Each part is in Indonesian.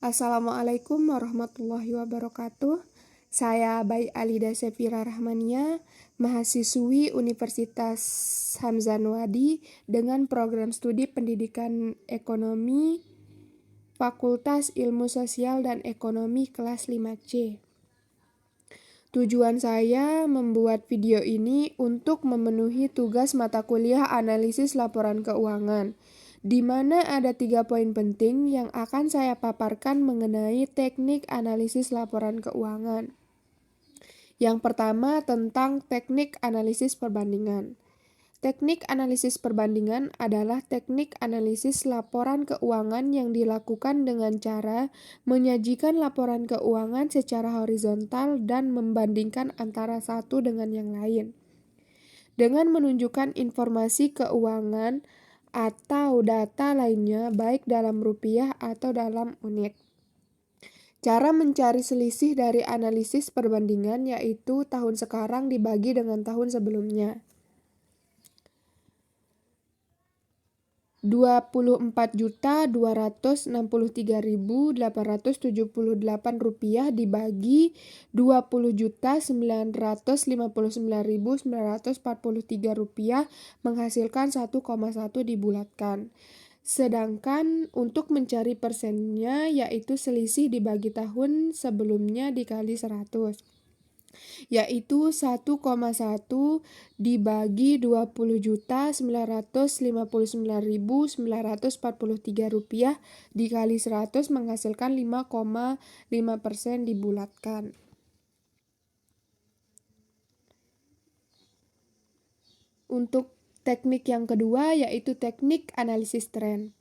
Assalamualaikum warahmatullahi wabarakatuh. Saya Bayi Alida Sefira Rahmania, mahasiswi Universitas Hamzanwadi dengan program studi Pendidikan Ekonomi, Fakultas Ilmu Sosial dan Ekonomi kelas 5C. Tujuan saya membuat video ini untuk memenuhi tugas mata kuliah analisis laporan keuangan, di mana ada 3 poin penting yang akan saya paparkan mengenai teknik analisis laporan keuangan. Yang pertama tentang teknik analisis perbandingan. Teknik analisis perbandingan adalah teknik analisis laporan keuangan yang dilakukan dengan cara menyajikan laporan keuangan secara horizontal dan membandingkan antara satu dengan yang lain. Dengan menunjukkan informasi keuangan atau data lainnya baik dalam rupiah atau dalam unit. Cara mencari selisih dari analisis perbandingan yaitu tahun sekarang dibagi dengan tahun sebelumnya. 24.263.878 rupiah dibagi 20.959.943 rupiah menghasilkan 1,1 dibulatkan. Sedangkan untuk mencari persennya yaitu selisih dibagi tahun sebelumnya dikali 100. Yaitu 1,1 dibagi 20.959.943 rupiah dikali 100 menghasilkan 5,5% dibulatkan. Untuk teknik yang kedua yaitu teknik analisis tren.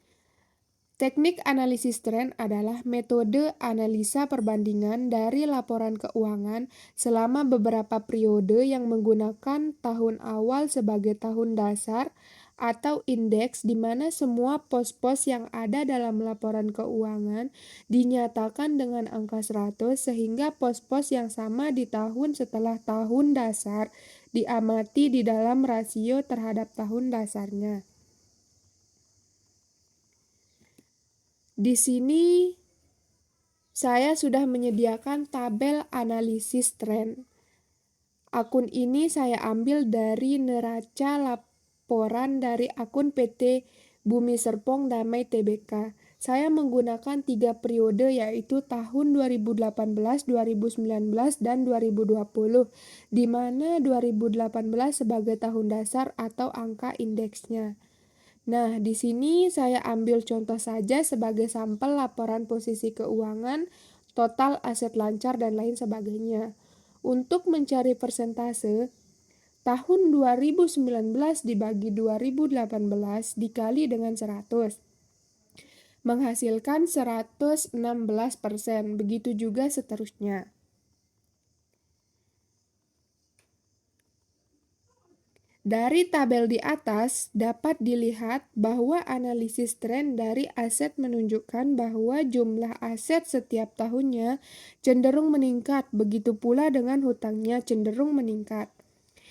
Teknik analisis tren adalah metode analisa perbandingan dari laporan keuangan selama beberapa periode yang menggunakan tahun awal sebagai tahun dasar atau indeks di mana semua pos-pos yang ada dalam laporan keuangan dinyatakan dengan angka 100 sehingga pos-pos yang sama di tahun setelah tahun dasar diamati di dalam rasio terhadap tahun dasarnya. Di sini saya sudah menyediakan tabel analisis tren. Akun ini saya ambil dari neraca laporan dari akun PT Bumi Serpong Damai Tbk. Saya menggunakan 3 periode yaitu tahun 2018, 2019, dan 2020, di mana 2018 sebagai tahun dasar atau angka indeksnya. Nah, di sini saya ambil contoh saja sebagai sampel laporan posisi keuangan, total aset lancar, dan lain sebagainya. Untuk mencari persentase, tahun 2019 dibagi 2018 dikali dengan 100, menghasilkan 116%, begitu juga seterusnya. Dari tabel di atas dapat dilihat bahwa analisis tren dari aset menunjukkan bahwa jumlah aset setiap tahunnya cenderung meningkat, begitu pula dengan hutangnya cenderung meningkat.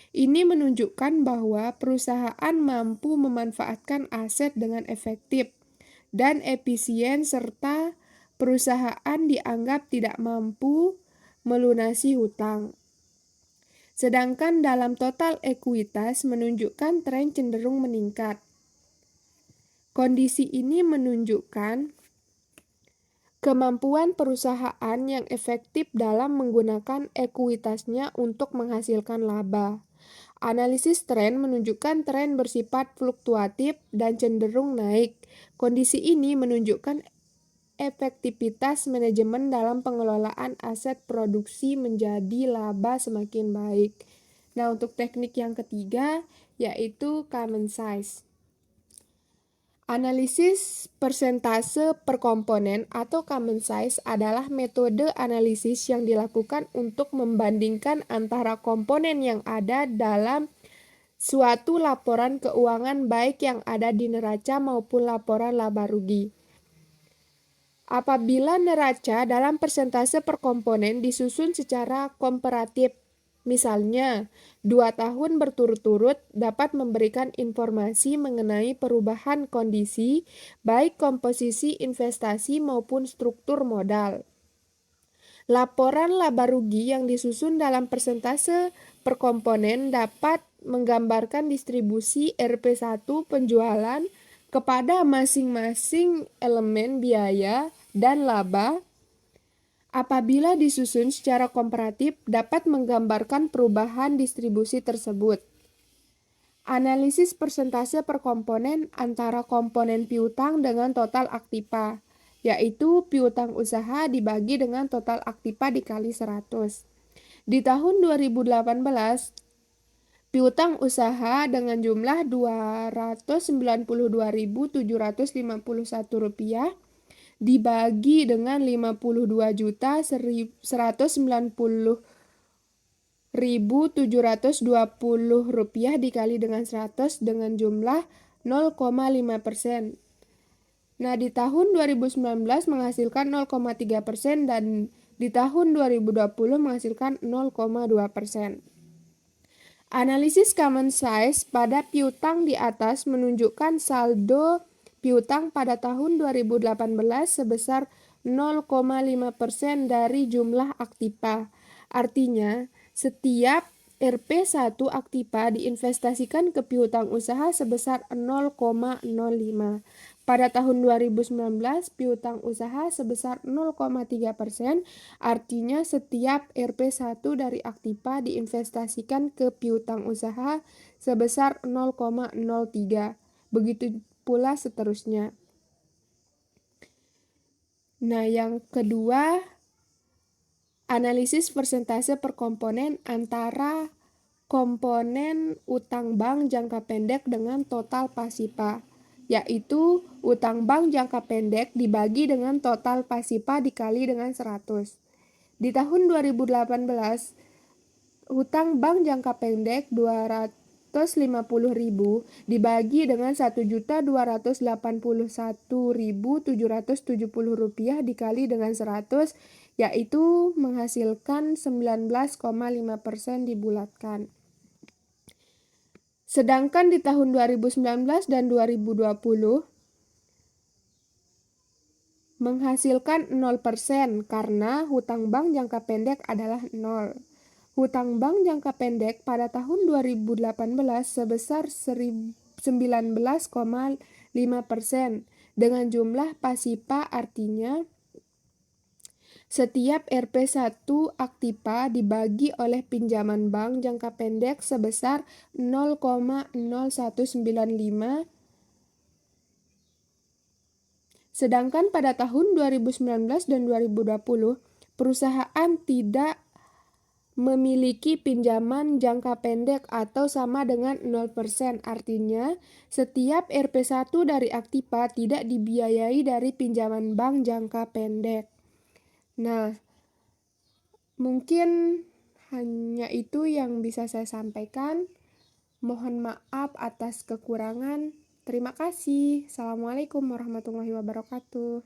Ini menunjukkan bahwa perusahaan mampu memanfaatkan aset dengan efektif dan efisien serta perusahaan dianggap tidak mampu melunasi hutang. Sedangkan dalam total ekuitas menunjukkan tren cenderung meningkat. Kondisi ini menunjukkan kemampuan perusahaan yang efektif dalam menggunakan ekuitasnya untuk menghasilkan laba. Analisis tren menunjukkan tren bersifat fluktuatif dan cenderung naik. Kondisi ini menunjukkan efektivitas manajemen dalam pengelolaan aset produksi menjadi laba semakin baik. Nah, untuk teknik yang ketiga yaitu common size. Analisis persentase per komponen atau common size adalah metode analisis yang dilakukan untuk membandingkan antara komponen yang ada dalam suatu laporan keuangan baik yang ada di neraca maupun laporan laba rugi. Apabila neraca dalam persentase per komponen disusun secara komparatif, Misalnya, 2 tahun berturut-turut dapat memberikan informasi mengenai perubahan kondisi, baik komposisi investasi maupun struktur modal. Laporan laba rugi yang disusun dalam persentase per komponen dapat menggambarkan distribusi RP1 penjualan kepada masing-masing elemen biaya dan laba. Apabila disusun secara komparatif, dapat menggambarkan perubahan distribusi tersebut. Analisis persentase per komponen antara komponen piutang dengan total aktiva, yaitu piutang usaha dibagi dengan total aktiva dikali 100. Di tahun 2018, piutang usaha dengan jumlah Rp292.751 dibagi dengan 52.190.720 rupiah dikali dengan 100 dengan jumlah 0,5%. Nah, di tahun 2019 menghasilkan 0,3% dan di tahun 2020 menghasilkan 0,2%. Analisis common size pada piutang di atas menunjukkan saldo piutang pada tahun 2018 sebesar 0,5% dari jumlah aktiva. Artinya, setiap Rp1 aktiva diinvestasikan ke piutang usaha sebesar 0,05. Pada tahun 2019, piutang usaha sebesar 0,3%, artinya setiap Rp1 dari aktiva diinvestasikan ke piutang usaha sebesar 0,03. Begitu pula seterusnya. Nah, yang kedua, analisis persentase per komponen antara komponen utang bank jangka pendek dengan total pasipa, yaitu utang bank jangka pendek dibagi dengan total pasipa dikali dengan 100. Di tahun 2018, hutang bank jangka pendek 250.000 dibagi dengan 1.281.770 rupiah dikali dengan 100, yaitu menghasilkan 19,5% dibulatkan. Sedangkan di tahun 2019 dan 2020 menghasilkan 0% karena hutang bank jangka pendek adalah 0. Hutang bank jangka pendek pada tahun 2018 sebesar 19,5% dengan jumlah pasipa, artinya setiap Rp1 aktiva dibagi oleh pinjaman bank jangka pendek sebesar 0,0195. Sedangkan pada tahun 2019 dan 2020, perusahaan tidak memiliki pinjaman jangka pendek atau sama dengan 0%. Artinya, setiap Rp1 dari aktiva tidak dibiayai dari pinjaman bank jangka pendek. Nah, mungkin hanya itu yang bisa saya sampaikan. Mohon maaf atas kekurangan. Terima kasih. Assalamualaikum warahmatullahi wabarakatuh.